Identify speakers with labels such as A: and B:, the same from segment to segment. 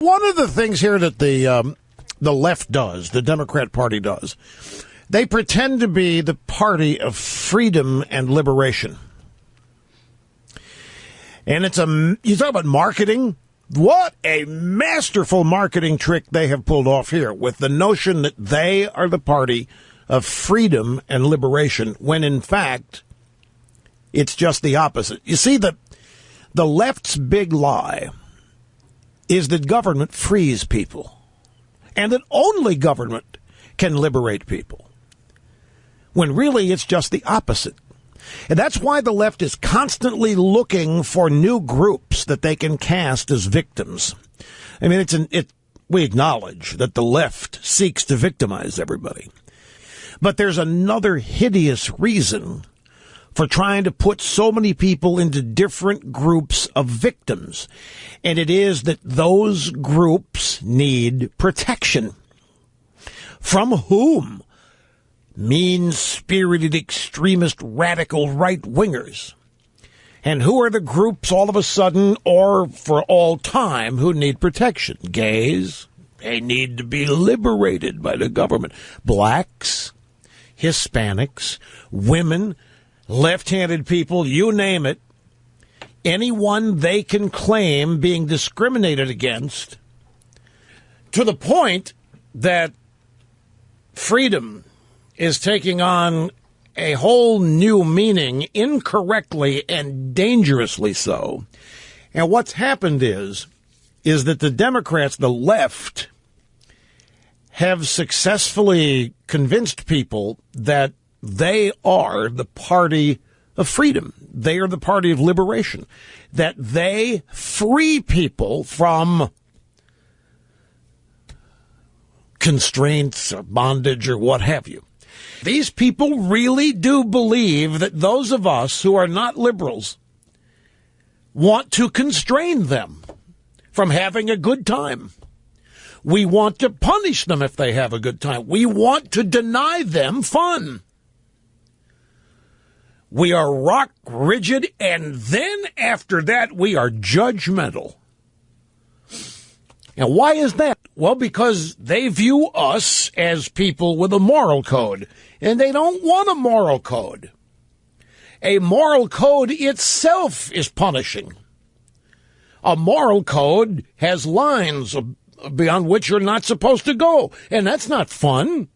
A: one of the things here that the left does, the Democrat Party does, they pretend to be the party of freedom and liberation. And you talk about marketing. What a masterful marketing trick they have pulled off here with the notion that they are the party of freedom and liberation, when in fact it's just the opposite. You see, the left's big lie is that government frees people and that only government can liberate people, when really it's just the opposite. And that's why the left is constantly looking for new groups that they can cast as victims. I mean, we acknowledge that the left seeks to victimize everybody. But there's another hideous reason for trying to put so many people into different groups of victims. And it is that those groups need protection. From whom? Mean-spirited, extremist, radical right-wingers. And who are the groups all of a sudden, or for all time, who need protection? Gays. They need to be liberated by the government. Blacks, Hispanics, women, left-handed people, you name it. Anyone they can claim being discriminated against, to the point that freedom is taking on a whole new meaning, incorrectly and dangerously so. And what's happened is that the Democrats, the left, have successfully convinced people that they are the party of freedom. They are the party of liberation. That they free people from constraints or bondage or what have you. These people really do believe that those of us who are not liberals want to constrain them from having a good time. We want to punish them if they have a good time. We want to deny them fun. We are rock rigid, and then after that, we are judgmental. And why is that? Well, because they view us as people with a moral code, and they don't want a moral code. A moral code itself is punishing. A moral code has lines beyond which you're not supposed to go, and that's not fun.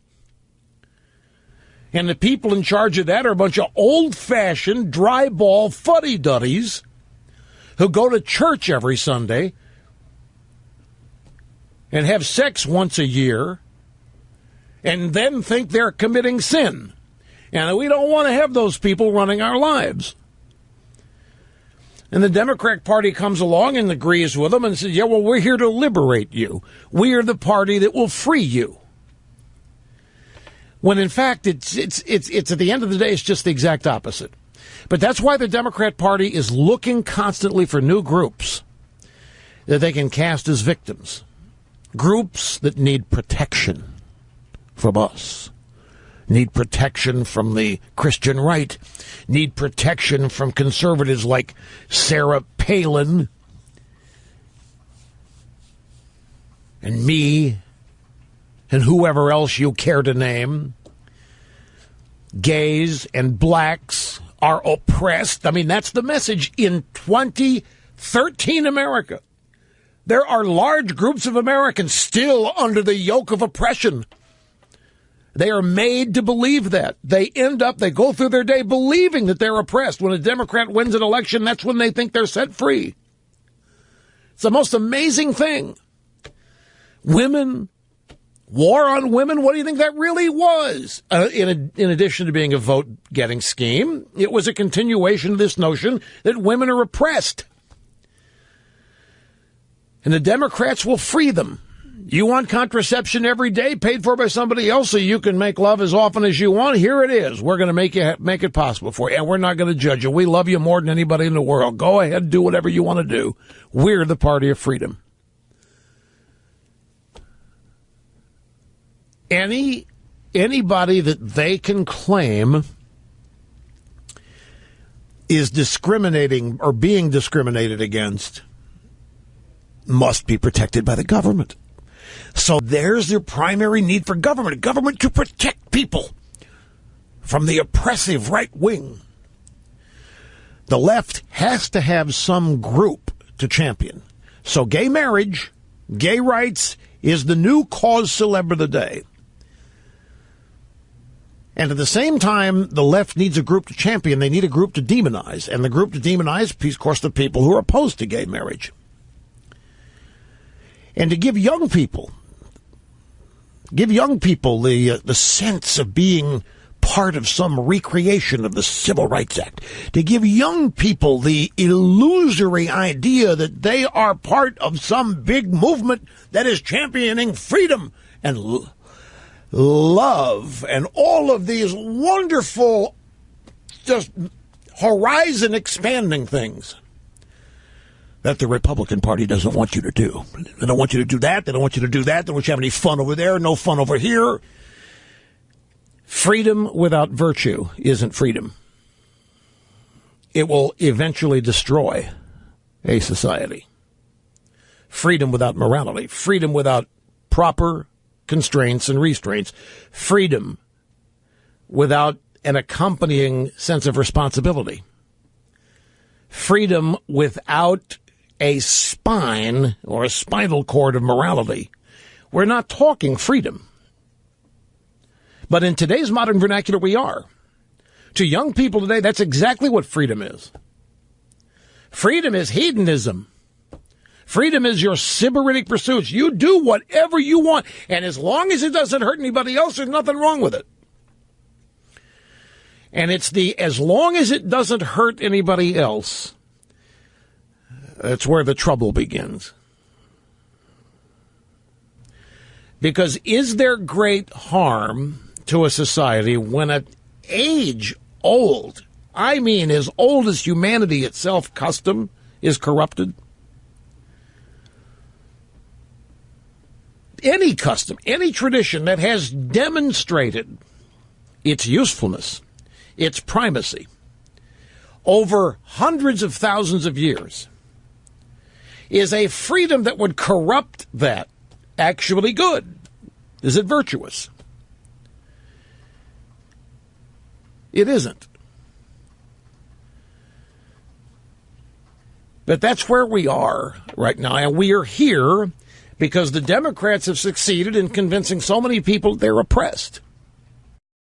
A: And the people in charge of that are a bunch of old-fashioned, dry-ball fuddy-duddies who go to church every Sunday and have sex once a year and then think they're committing sin. And we don't want to have those people running our lives. And the Democrat Party comes along and agrees with them and says, yeah, well, we're here to liberate you. We are the party that will free you. When in fact, it's at the end of the day, it's just the exact opposite. But that's why the Democrat Party is looking constantly for new groups that they can cast as victims. Groups that need protection from us, need protection from the Christian right, need protection from conservatives like Sarah Palin and me and whoever else you care to name. Gays and blacks are oppressed. I mean, that's the message in 2013 America. There are large groups of Americans still under the yoke of oppression. They are made to believe that. They go through their day believing that they're oppressed. When a Democrat wins an election, that's when they think they're set free. It's the most amazing thing. Women, war on women, what do you think that really was? In addition to being a vote-getting scheme, it was a continuation of this notion that women are oppressed. And the Democrats will free them. You want contraception every day paid for by somebody else so you can make love as often as you want? Here it is. We're going to make it possible for you, and we're not going to judge you. We love you more than anybody in the world. Go ahead, do whatever you want to do. We're the party of freedom. Anybody that they can claim is discriminating or being discriminated against must be protected by the government. So there's their primary need for government. Government to protect people from the oppressive right wing. The left has to have some group to champion. So gay marriage, gay rights is the new cause célèbre of the day. And at the same time, the left needs a group to champion. They need a group to demonize. And the group to demonize, of course, the people who are opposed to gay marriage. And to give young people the sense of being part of some recreation of the Civil Rights Act. To give young people the illusory idea that they are part of some big movement that is championing freedom and love and all of these wonderful, just horizon expanding things that the Republican Party doesn't want you to do. They don't want you to do that. They don't want you to do that. They don't want you to have any fun over there, no fun over here. Freedom without virtue isn't freedom. It will eventually destroy a society. Freedom without morality. Freedom without proper constraints and restraints. Freedom without an accompanying sense of responsibility. Freedom without a spine or a spinal cord of morality. We're not talking freedom. But in today's modern vernacular, we are. To young people today, that's exactly what freedom is. Freedom is hedonism. Freedom is your sybaritic pursuits. You do whatever you want, and as long as it doesn't hurt anybody else, there's nothing wrong with it. And it's the as long as it doesn't hurt anybody else, that's where the trouble begins. Because is there great harm to a society when an age-old, I mean as old as humanity itself, custom is corrupted? Any custom, any tradition that has demonstrated its usefulness, its primacy, over hundreds of thousands of years, is a freedom that would corrupt that actually good? Is it virtuous? It isn't. But that's where we are right now, and we are here because the Democrats have succeeded in convincing so many people they're oppressed.